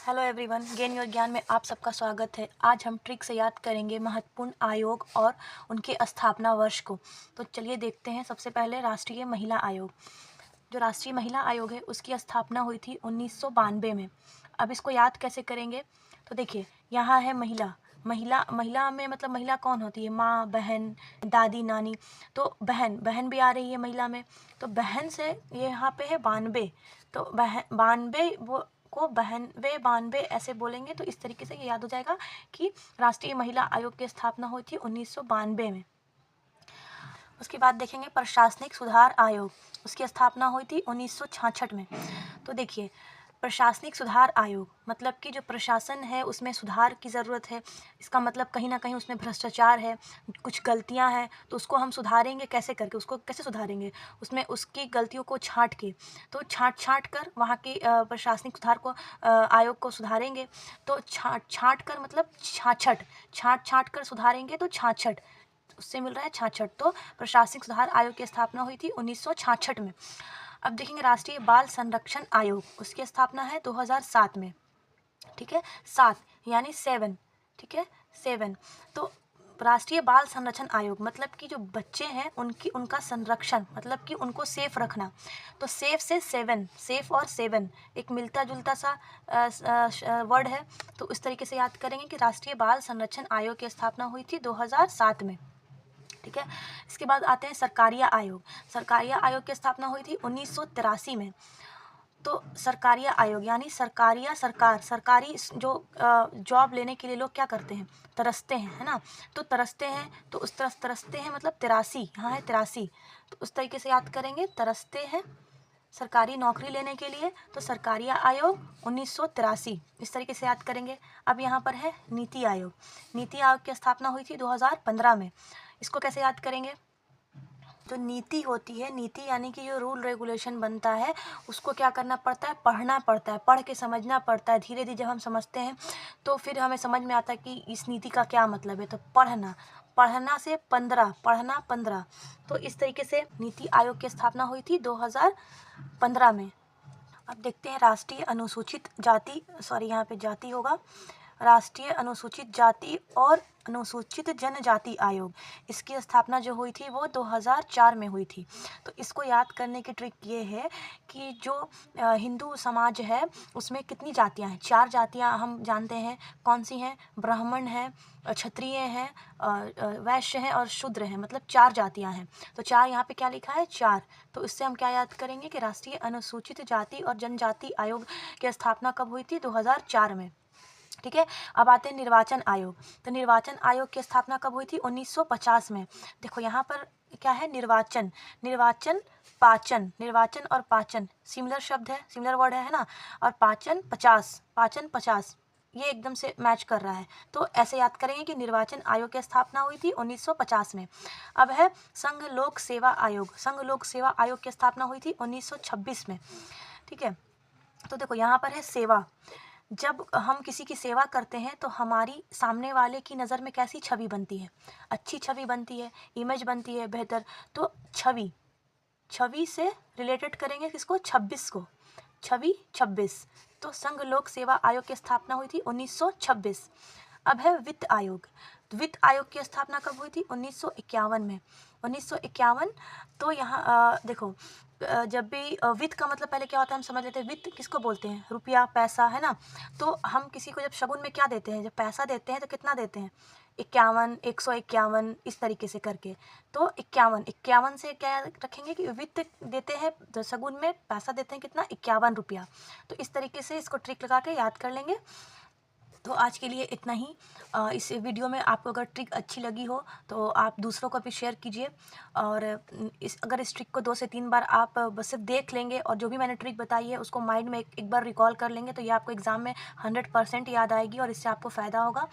Hello everyone, gain your ज्ञान में आप सबका स्वागत है। आज हम ट्रिक से याद करेंगे महत्वपूर्ण आयोग और उनके स्थापना वर्ष को। तो चलिए देखते हैं। सबसे पहले राष्ट्रीय महिला आयोग। जो राष्ट्रीय महिला आयोग है उसकी स्थापना हुई थी 1992 में। अब इसको याद कैसे करेंगे? तो देखिए, यहाँ है महिला। महिला महिला में मतलब महिला कौन होती है? माँ, बहन, दादी, नानी। तो बहन बहन भी आ रही है महिला में। तो बहन से ये यहाँ पे है 92। तो बहन 92 वो को बहनवे 92 ऐसे बोलेंगे तो इस तरीके से ये याद हो जाएगा कि राष्ट्रीय महिला आयोग की स्थापना हुई थी 1992 में। उसके बाद देखेंगे प्रशासनिक सुधार आयोग। उसकी स्थापना हुई थी 1966 में। तो देखिए, प्रशासनिक सुधार आयोग मतलब कि जो प्रशासन है उसमें सुधार की ज़रूरत है। इसका मतलब कहीं ना कहीं उसमें भ्रष्टाचार है, कुछ गलतियां हैं, तो उसको हम सुधारेंगे कैसे करके? उसको कैसे सुधारेंगे? उसमें उसकी गलतियों को छांट के, तो छांट कर वहाँ के प्रशासनिक सुधार को आयोग को सुधारेंगे। तो छांट कर मतलब छांट कर सुधारेंगे तो छाछठ, उससे मिल रहा है 66। तो प्रशासनिक सुधार आयोग की स्थापना हुई थी 1966 में। अब देखेंगे राष्ट्रीय बाल संरक्षण आयोग। उसकी स्थापना है 2007 में। ठीक है, 7 यानी 7। ठीक है, 7। तो राष्ट्रीय बाल संरक्षण आयोग मतलब कि जो बच्चे हैं उनका संरक्षण मतलब कि उनको सेफ रखना। तो सेफ से 7, सेफ और 7 एक मिलता जुलता सा वर्ड है। तो इस तरीके से याद करेंगे कि राष्ट्रीय बाल संरक्षण आयोग की स्थापना हुई थी 2007 में। ठीक है, इसके बाद आते हैं सरकारिया आयोग। सरकारिया आयोग की स्थापना हुई थी 1983 में। तो सरकारिया आयोग यानी सरकारिया सरकार, सरकारी जो जॉब लेने के लिए लोग क्या करते हैं? तरसते हैं, है ना? तो तरसते हैं, तो उस तरह तरसते हैं मतलब 83, यहाँ है 83। तो उस तरीके से याद करेंगे, तरसते हैं सरकारी नौकरी लेने के लिए। तो सरकारिया आयोग 1983 इस तरीके से याद करेंगे। अब यहाँ पर है नीति आयोग। नीति आयोग की स्थापना हुई थी 2015 में। इसको कैसे याद करेंगे? जो नीति होती है, नीति यानी कि जो रूल रेगुलेशन बनता है उसको क्या करना पड़ता है? पढ़ना पड़ता है, पढ़ के समझना पड़ता है। धीरे धीरे जब हम समझते हैं तो फिर हमें समझ में आता है कि इस नीति का क्या मतलब है। तो पढ़ना से 15, पढ़ना 15। तो इस तरीके से नीति आयोग की स्थापना हुई थी 2015 में। अब देखते हैं राष्ट्रीय अनुसूचित जाति, सॉरी यहाँ पे जाति होगा, राष्ट्रीय अनुसूचित जाति और अनुसूचित जनजाति आयोग। इसकी स्थापना जो हुई थी वो 2004 में हुई थी। तो इसको याद करने की ट्रिक ये है कि जो हिंदू समाज है उसमें कितनी जातियां हैं? 4 जातियां हम जानते हैं। कौन सी हैं? ब्राह्मण हैं, क्षत्रिय हैं, वैश्य हैं और शूद्र हैं, मतलब 4 जातियां हैं। तो 4 यहाँ पे क्या लिखा है? 4। तो इससे हम क्या याद करेंगे कि राष्ट्रीय अनुसूचित जाति और जनजाति आयोग की स्थापना कब हुई थी? 2004 में। ठीक है, अब आते हैं निर्वाचन आयोग। तो निर्वाचन आयोग की स्थापना कब हुई थी? 1950 में। देखो यहाँ पर क्या है? निर्वाचन, निर्वाचन, पाचन, निर्वाचन और पाचन सिमिलर शब्द है, सिमिलर वर्ड है ना? और पाचन 50, पाचन 50, ये एकदम से मैच कर रहा है। तो ऐसे याद करेंगे कि निर्वाचन आयोग की स्थापना हुई थी 1950 में। अब है संघ लोक सेवा आयोग। संघ लोक सेवा आयोग की स्थापना हुई थी 1926 में। ठीक है, तो देखो यहाँ पर है सेवा। जब हम किसी की सेवा करते हैं तो हमारी सामने वाले की नज़र में कैसी छवि बनती है? अच्छी छवि बनती है, इमेज बनती है बेहतर। तो छवि, छवि से रिलेटेड करेंगे किसको? 26 को। छवि 26। तो संघ लोक सेवा आयोग की स्थापना हुई थी 1926। अब है वित्त आयोग। तो वित्त आयोग की स्थापना कब हुई थी? 1951 में। 1951। तो यहाँ देखो, जब भी वित्त का मतलब पहले क्या होता है हम समझ लेते हैं। वित्त किसको बोलते हैं? रुपया, पैसा, है ना? तो हम किसी को जब शगुन में क्या देते हैं? जब पैसा देते हैं तो कितना देते हैं? 51, 151 इस तरीके से करके। तो 51 से क्या रखेंगे कि वित्त देते हैं, तो शगुन में पैसा देते हैं कितना? 51 रुपया। तो इस तरीके से इसको ट्रिक लगा के याद कर लेंगे। तो आज के लिए इतना ही। इस वीडियो में आपको अगर ट्रिक अच्छी लगी हो तो आप दूसरों को भी शेयर कीजिए। और अगर इस ट्रिक को 2 से 3 बार आप बस सिर्फ देख लेंगे और जो भी मैंने ट्रिक बताई है उसको माइंड में एक बार रिकॉल कर लेंगे तो ये आपको एग्ज़ाम में 100% याद आएगी और इससे आपको फ़ायदा होगा।